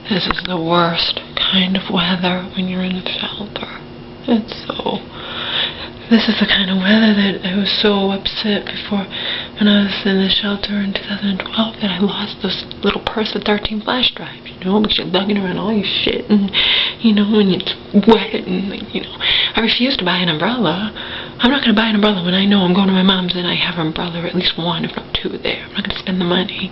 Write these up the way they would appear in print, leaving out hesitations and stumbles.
This is the worst kind of weather when you're in a shelter. This is the kind of weather that I was so upset before when I was in the shelter in 2012 that I lost this little purse with 13 flash drives, because you're lugging around all your shit and, when it's wet and, I refuse to buy an umbrella. I'm not going to buy an umbrella when I know I'm going to my mom's and I have an umbrella, or at least one, if not two there. I'm not going to spend the money,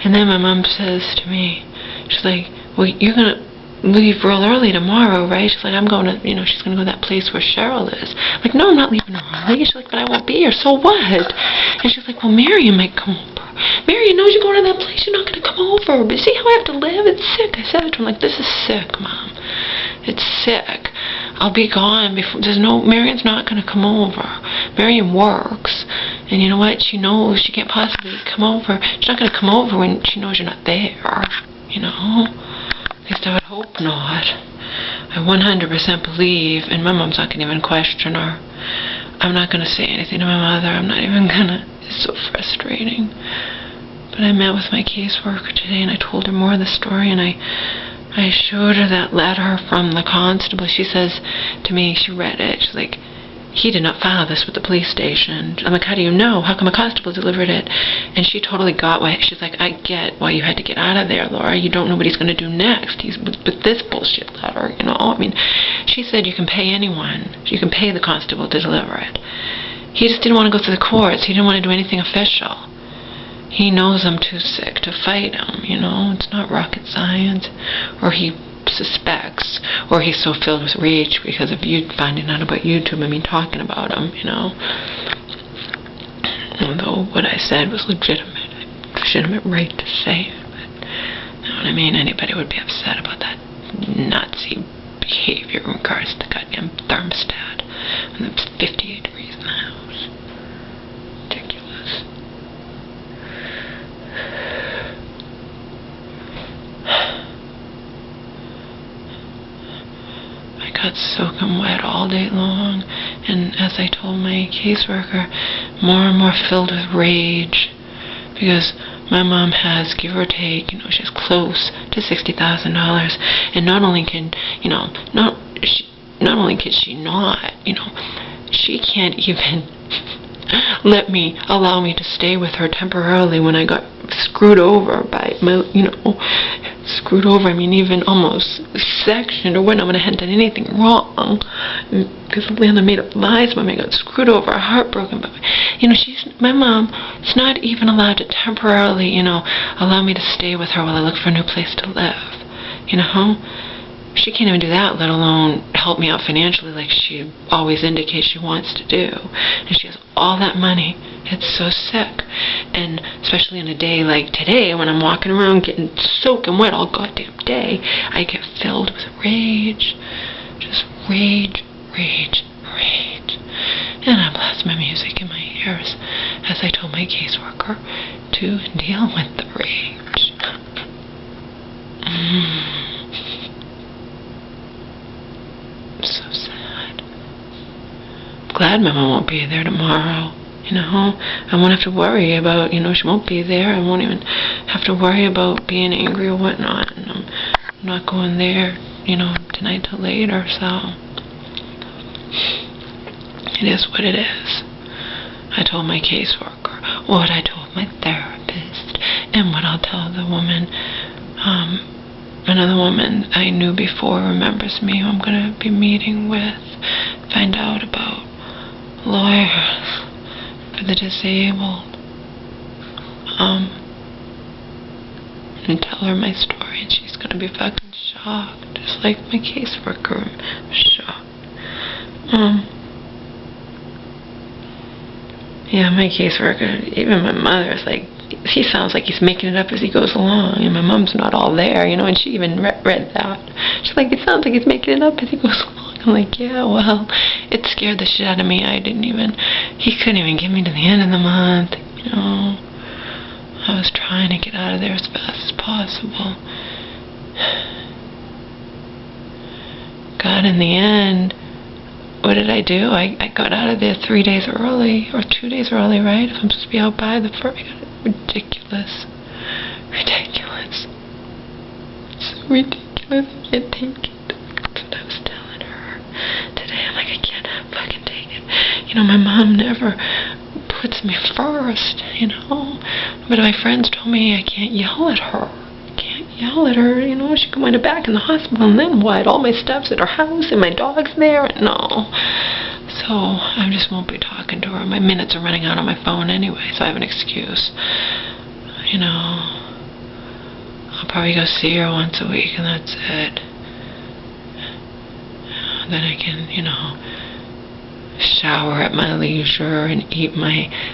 And then my mom says to me, she's like, well, you're going to leave real early tomorrow, right? She's like, I'm going to, she's going to go to that place where Cheryl is. I'm like, no, I'm not leaving early. She's like, but I won't be here, so what? And she's like, well, Marion might come over. Marion knows you're going to that place, you're not going to come over. But see how I have to live? It's sick. I said it to her, like, this is sick, Mom. It's sick. I'll be gone before, Marion's not going to come over. Marion works. And you know what? She knows she can't possibly come over. She's not going to come over when she knows you're not there, At least I would hope not. I 100% believe, and my mom's not going to even question her. I'm not going to say anything to my mother. I'm not even going to. It's so frustrating. But I met with my caseworker today, and I told her more of the story, and I showed her that letter from the constable. She says to me, she read it. She's like, he did not file this with the police station. I'm like, how do you know? How come a constable delivered it? And she totally got why. She's like, I get why you had to get out of there, Laura. You don't know what he's going to do next. He's with this bullshit letter, she said you can pay anyone. You can pay the constable to deliver it. He just didn't want to go through the courts. He didn't want to do anything official. He knows I'm too sick to fight him, It's not rocket science. Or he suspects, or he's so filled with rage because of you finding out about YouTube and me talking about him, Although what I said was legitimate right to say it, but you know what I mean? Anybody would be upset about that Nazi behavior in regards to the goddamn thermostat when it's 58 degrees in the house. Ridiculous. I got soaking wet all day long, and as I told my caseworker, more and more filled with rage, because my mom has, give or take, she has close to $60,000, and not only can she not, she can't even allow me to stay with her temporarily when I got screwed over by my, screwed over, even almost sectioned or whatnot when I hadn't done anything wrong, because the landlord made up lies about me. I got screwed over, heartbroken, but my mom is not even allowed to temporarily, allow me to stay with her while I look for a new place to live, She can't even do that, let alone help me out financially like she always indicates she wants to do. And she has all that money. It's so sick. And especially in a day like today, when I'm walking around getting soaking wet all goddamn day, I get filled with rage. Just rage, rage, rage. And I blast my music in my ears as I told my caseworker to deal with the rage. So sad. I'm glad my mom won't be there tomorrow. I won't have to worry about, she won't be there. I won't even have to worry about being angry or whatnot. And I'm not going there, tonight till later, so it is what it is. I told my caseworker what I told my therapist and what I'll tell the woman, another woman I knew before remembers me who I'm going to be meeting with, find out about lawyers for the disabled, and tell her my story, and she's going to be fucking shocked, just like my caseworker was shocked. Yeah, my caseworker, even my mother is like, he sounds like he's making it up as he goes along, and my mom's not all there, and she even read that. She's like, it sounds like he's making it up as he goes along. I'm like, yeah, well, it scared the shit out of me. He couldn't even get me to the end of the month, I was trying to get out of there as fast as possible. God, in the end, what did I do? I got out of there 3 days early, or 2 days early, right? If I'm supposed to be out by the first, ridiculous. Ridiculous. ridiculous. I can't take it. That's what I was telling her today. I'm like, I can't fucking take it. You know, my mom never puts me first, you know. But my friends told me I can't yell at her. Yell at her, you know, she could wind up back in the hospital, and then what? All my stuff's at her house, and my dog's there, and no. So, I just won't be talking to her. My minutes are running out on my phone anyway, so I have an excuse. You know, I'll probably go see her once a week, and that's it. Then I can, you know, shower at my leisure, and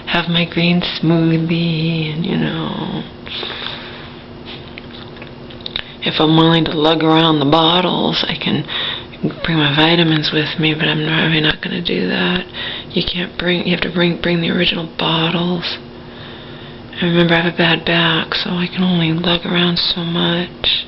have my green smoothie, and, you know... If I'm willing to lug around the bottles, I can bring my vitamins with me, but I'm probably not going to do that. You have to bring the original bottles. And remember, I have a bad back, so I can only lug around so much.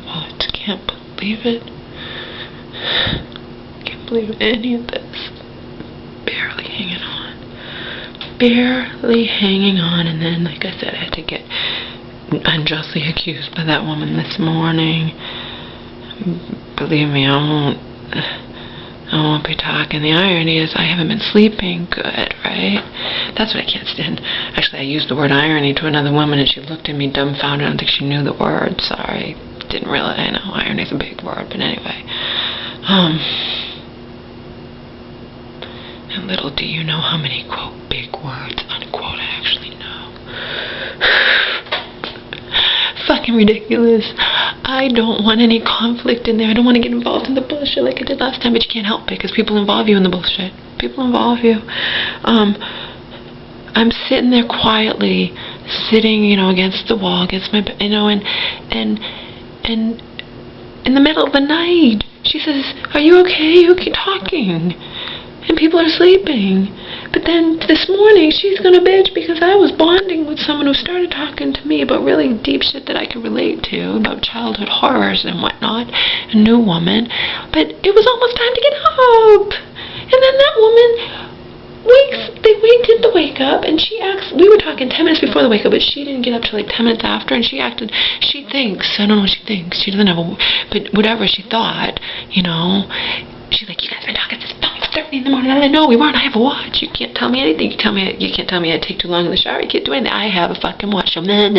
I just can't believe it. Can't believe any of this. Barely hanging on. Barely hanging on, and then, like I said, I had to get unjustly accused by that woman this morning. Believe me, I won't be talking. The irony is I haven't been sleeping good, right? That's what I can't stand. Actually, I used the word irony to another woman, and she looked at me dumbfounded. I don't think she knew the word. Sorry. Didn't realize. I know irony's a big word, but anyway. And little do you know how many, quote, big words, unquote, I actually know. Fucking ridiculous. I don't want any conflict in there. I don't want to get involved in the bullshit like I did last time, but you can't help it because people involve you in the bullshit. People involve you. I'm sitting there quietly, you know, against the wall, against my, you know, and in the middle of the night, she says, "Are you okay? You keep talking." And people are sleeping. But then this morning, she's gonna bitch because I was bonding with someone who started talking to me about really deep shit that I could relate to, about childhood horrors and whatnot, a new woman. But it was almost time to get up. And then that woman they did the wake up, and she acts, we were talking 10 minutes before the wake up, but she didn't get up till like 10 minutes after, and she thinks, I don't know what she thinks, she doesn't have but whatever she thought, you know, she's like, you guys been talking since 5:30 in the morning. I know we weren't. I have a watch. You can't tell me anything. You can't tell me I take too long in the shower. You can't do anything. I have a fucking watch. So, nah.